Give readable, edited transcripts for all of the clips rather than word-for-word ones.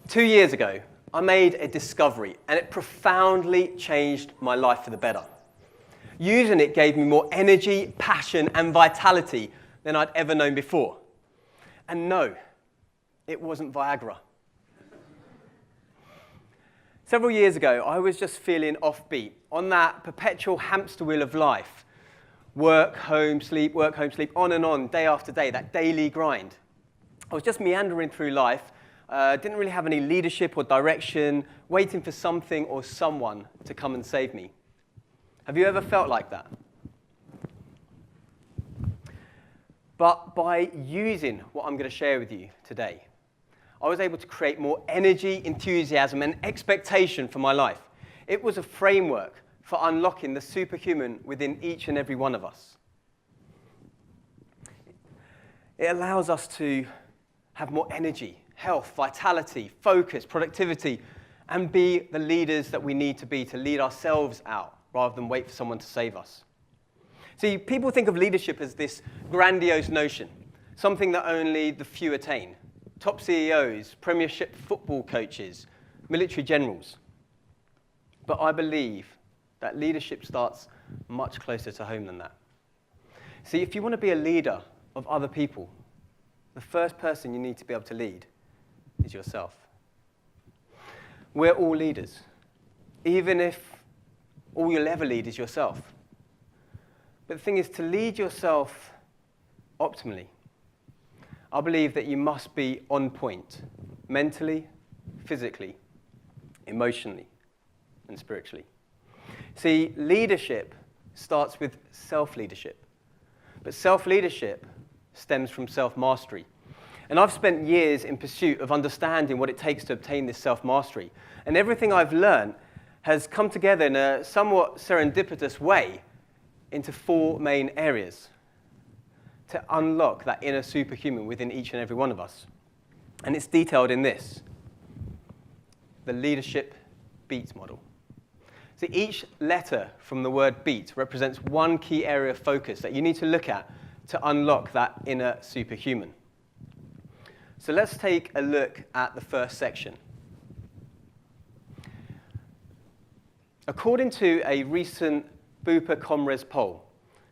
2 years ago, I made a discovery, and it profoundly changed my life for the better. Using it gave me more energy, passion, and vitality than I'd ever known before. And no, it wasn't Viagra. Several years ago, I was just feeling offbeat, on that perpetual hamster wheel of life. Work, home, sleep, on and on, day after day, that daily grind. I was just meandering through life, didn't really have any leadership or direction, waiting for something or someone to come and save me. Have you ever felt like that? But by using what I'm going to share with you today, I was able to create more energy, enthusiasm, and expectation for my life. It was a framework for unlocking the superhuman within each and every one of us. It allows us to have more energy, health, vitality, focus, productivity, and be the leaders that we need to be to lead ourselves out rather than wait for someone to save us. See, people think of leadership as this grandiose notion, something that only the few attain. Top CEOs, Premiership football coaches, military generals. But I believe that leadership starts much closer to home than that. See, if you want to be a leader of other people, the first person you need to be able to lead is yourself. We're all leaders, even if all you'll ever lead is yourself. But the thing is, to lead yourself optimally, I believe that you must be on point, mentally, physically, emotionally, and spiritually. See, leadership starts with self-leadership, but self-leadership stems from self-mastery. And I've spent years in pursuit of understanding what it takes to obtain this self-mastery. And everything I've learned has come together in a somewhat serendipitous way into 4 main areas to unlock that inner superhuman within each and every one of us. And it's detailed in this, the leadership beat model. So each letter from the word beat represents one key area of focus that you need to look at to unlock that inner superhuman. So let's take a look at the first section. According to a recent Bupa Comres poll,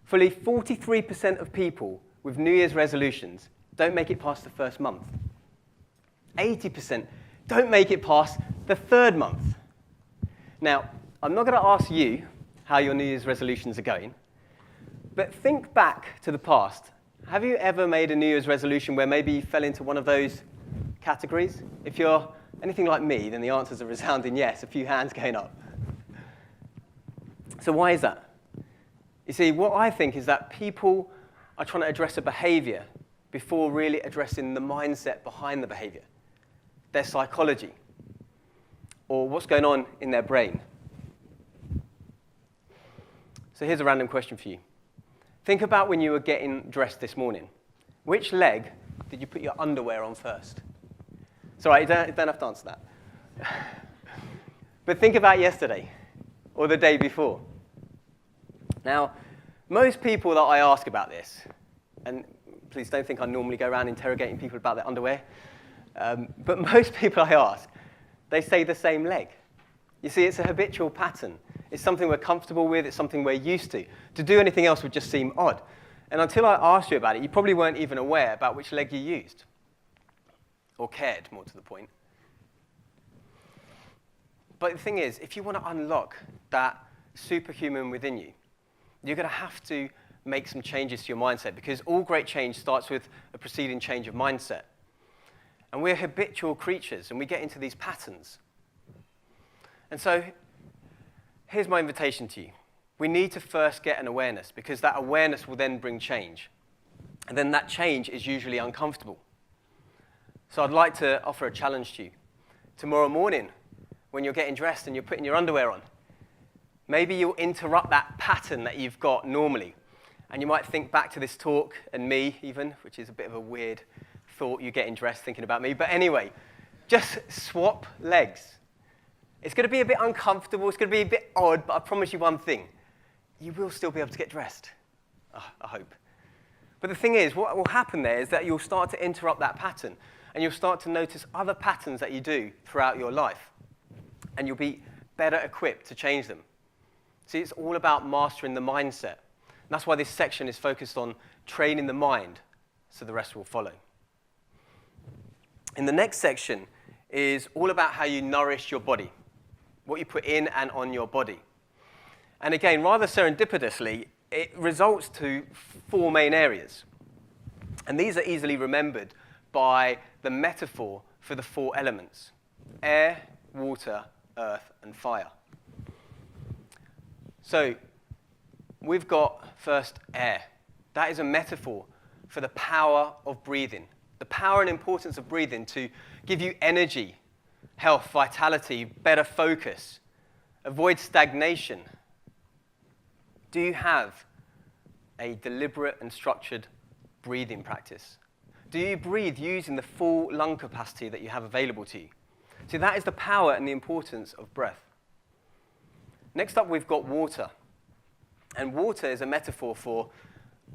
fully 43% of people with New Year's resolutions don't make it past the first month. 80% don't make it past the 3rd month. Now, I'm not going to ask you how your New Year's resolutions are going, but think back to the past. Have you ever made a New Year's resolution where maybe you fell into one of those categories? If you're anything like me, then the answer's a resounding yes, a few hands going up. So why is that? You see, what I think is that people are trying to address a behavior before really addressing the mindset behind the behavior, their psychology, or what's going on in their brain. So here's a random question for you. Think about when you were getting dressed this morning. Which leg did you put your underwear on first? It's all right, you don't have to answer that. But think about yesterday, or the day before. Now, most people that I ask about this, and please don't think I normally go around interrogating people about their underwear, but most people I ask, they say the same leg. You see, it's a habitual pattern. It's something we're comfortable with. It's something we're used to. To do anything else would just seem odd. And until I asked you about it, you probably weren't even aware about which leg you used, or cared, more to the point. But the thing is, if you want to unlock that superhuman within you, you're going to have to make some changes to your mindset, because all great change starts with a preceding change of mindset. And we're habitual creatures, and we get into these patterns. And so here's my invitation to you. We need to first get an awareness, because that awareness will then bring change. And then that change is usually uncomfortable. So I'd like to offer a challenge to you. Tomorrow morning, when you're getting dressed and you're putting your underwear on, maybe you'll interrupt that pattern that you've got normally. And you might think back to this talk, and me even, which is a bit of a weird thought, you getting dressed thinking about me. But anyway, just swap legs. It's going to be a bit uncomfortable, it's going to be a bit odd, but I promise you one thing. You will still be able to get dressed, I hope. But the thing is, what will happen there is that you'll start to interrupt that pattern. and you'll start to notice other patterns that you do throughout your life, and you'll be better equipped to change them. See, it's all about mastering the mindset. And that's why this section is focused on training the mind, so the rest will follow. In the next section is all about how you nourish your body, what you put in and on your body. And again, rather serendipitously, it results to 4 main areas. And these are easily remembered by the metaphor for the 4 elements: air, water, earth, and fire. So we've got first air. That is a metaphor for the power of breathing, the power and importance of breathing to give you energy, health, vitality, better focus, avoid stagnation. Do you have a deliberate and structured breathing practice? Do you breathe using the full lung capacity that you have available to you? See, that is the power and the importance of breath. Next up, we've got water. And water is a metaphor for,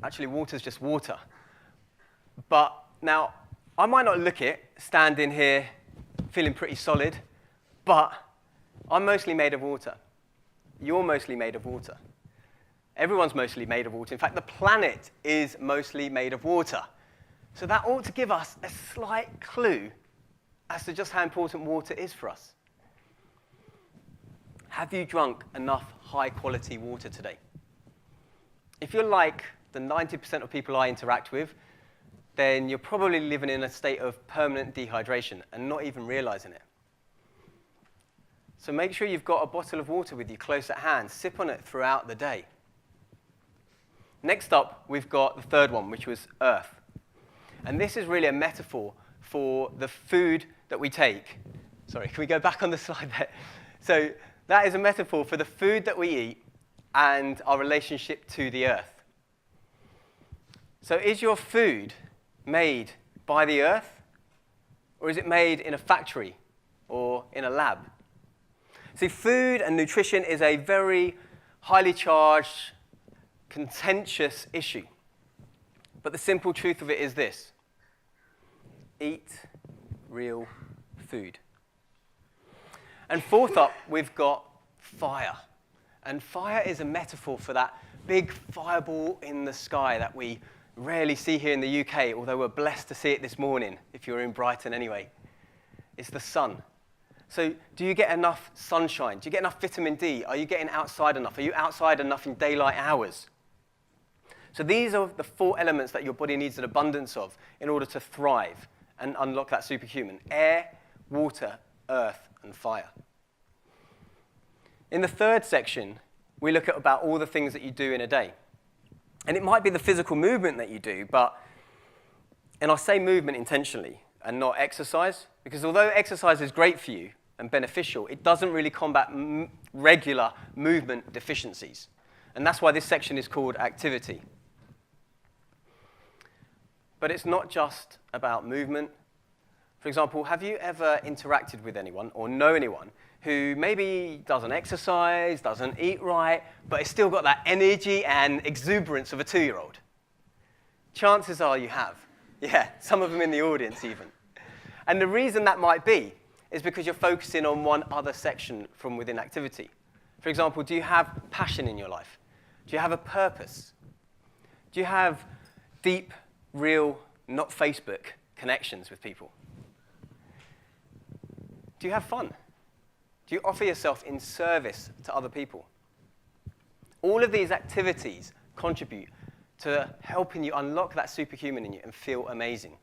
actually, water is just water. But now, I might not look it standing here feeling pretty solid, but I'm mostly made of water. You're mostly made of water. Everyone's mostly made of water. In fact, the planet is mostly made of water. So that ought to give us a slight clue as to just how important water is for us. Have you drunk enough high-quality water today? If you're like the 90% of people I interact with, then you're probably living in a state of permanent dehydration and not even realizing it. So make sure you've got a bottle of water with you close at hand. Sip on it throughout the day. Next up, we've got the third one, which was earth. And this is really a metaphor for the food that we take. Sorry, can we go back on the slide there? So that is a metaphor for the food that we eat and our relationship to the earth. So is your food made by the earth, or is it made in a factory or in a lab? See, food and nutrition is a very highly charged, contentious issue. But the simple truth of it is this: eat real food. And fourth up, we've got fire. And fire is a metaphor for that big fireball in the sky that we rarely see here in the UK, although we're blessed to see it this morning, if you're in Brighton anyway. It's the sun. So do you get enough sunshine? Do you get enough vitamin D? Are you getting outside enough? Are you outside enough in daylight hours? So these are the 4 elements that your body needs an abundance of in order to thrive and unlock that superhuman: air, water, earth, and fire. In the third section, we look at about all the things that you do in a day. And it might be the physical movement that you do, and I say movement intentionally and not exercise, because although exercise is great for you and beneficial, it doesn't really combat regular movement deficiencies. And that's why this section is called activity. But it's not just about movement. For example, have you ever interacted with anyone or know anyone who maybe doesn't exercise, doesn't eat right, but has still got that energy and exuberance of a 2-year-old? Chances are you have. Yeah, some of them in the audience even. And the reason that might be is because you're focusing on one other section from within activity. For example, do you have passion in your life? Do you have a purpose? Do you have deep, real, not Facebook connections with people? Do you have fun? Do you offer yourself in service to other people? All of these activities contribute to helping you unlock that superhuman in you and feel amazing.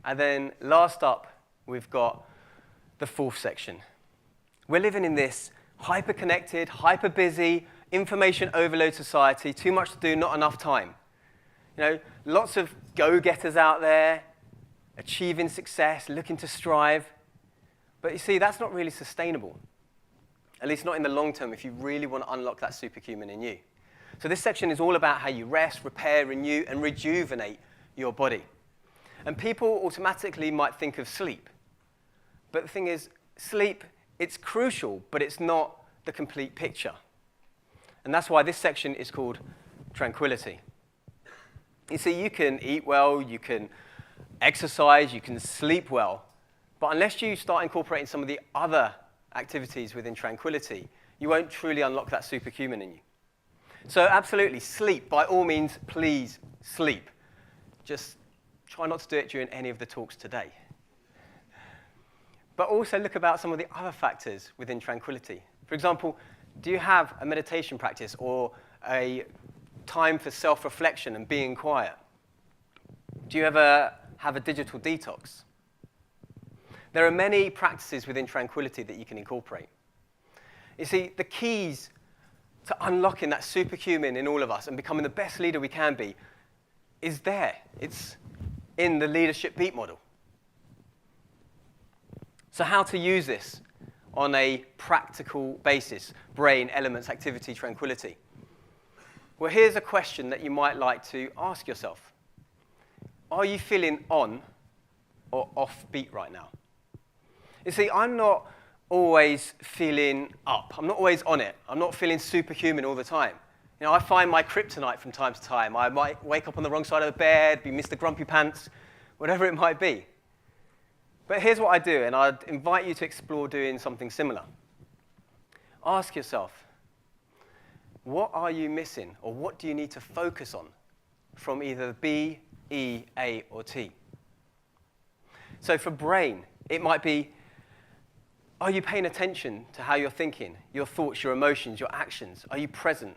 And then last up, we've got the 4th section. We're living in this hyper-connected, hyper-busy, information overload society, too much to do, not enough time. You know, lots of go-getters out there, achieving success, looking to strive. But you see, that's not really sustainable, at least not in the long term if you really want to unlock that superhuman in you. So this section is all about how you rest, repair, renew, and rejuvenate your body. And people automatically might think of sleep. But the thing is, sleep, it's crucial, but it's not the complete picture. And that's why this section is called tranquility. You see, you can eat well, you can exercise, you can sleep well, but unless you start incorporating some of the other activities within tranquility, you won't truly unlock that superhuman in you. So absolutely, sleep. By all means, please sleep. Just try not to do it during any of the talks today. But also look about some of the other factors within tranquility. For example, do you have a meditation practice or a time for self-reflection and being quiet? Do you ever have a digital detox? There are many practices within tranquility that you can incorporate. You see, the keys to unlocking that superhuman in all of us and becoming the best leader we can be is there. It's in the leadership beat model. So how to use this on a practical basis? Brain, elements, activity, tranquility. Well, here's a question that you might like to ask yourself. Are you feeling on or off beat right now? You see, I'm not always feeling up. I'm not always on it. I'm not feeling superhuman all the time. You know, I find my kryptonite from time to time. I might wake up on the wrong side of the bed, be Mr. Grumpy Pants, whatever it might be. But here's what I do, and I'd invite you to explore doing something similar. Ask yourself, what are you missing, or what do you need to focus on from either B, E, A, or T? So for brain, it might be, are you paying attention to how you're thinking, your thoughts, your emotions, your actions? Are you present?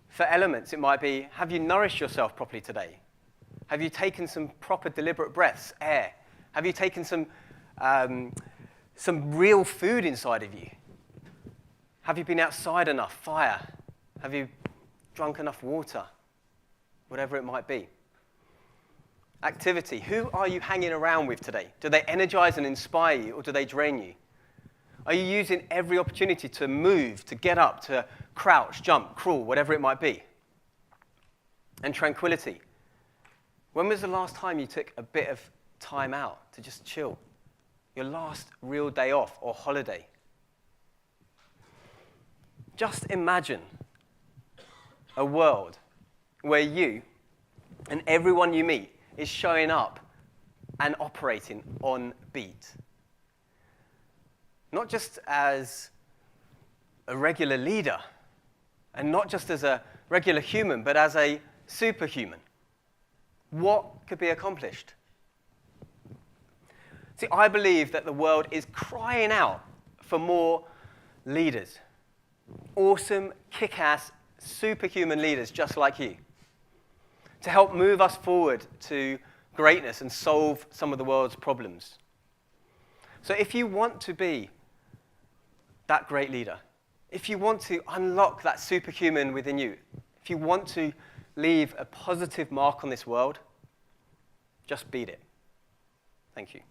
For elements, it might be, have you nourished yourself properly today? Have you taken some proper deliberate breaths, air? Have you taken some real food inside of you? Have you been outside enough, fire? Have you drunk enough water? Whatever it might be. Activity. Who are you hanging around with today? Do they energize and inspire you, or do they drain you? Are you using every opportunity to move, to get up, to crouch, jump, crawl, whatever it might be? And tranquility. When was the last time you took a bit of time out to just chill? Your last real day off or holiday? Just imagine a world where you and everyone you meet is showing up and operating on beat. Not just as a regular leader, and not just as a regular human, but as a superhuman. What could be accomplished? See, I believe that the world is crying out for more leaders. Awesome, kick-ass, superhuman leaders just like you, to help move us forward to greatness and solve some of the world's problems. So if you want to be that great leader, if you want to unlock that superhuman within you, if you want to leave a positive mark on this world, just beat it. Thank you.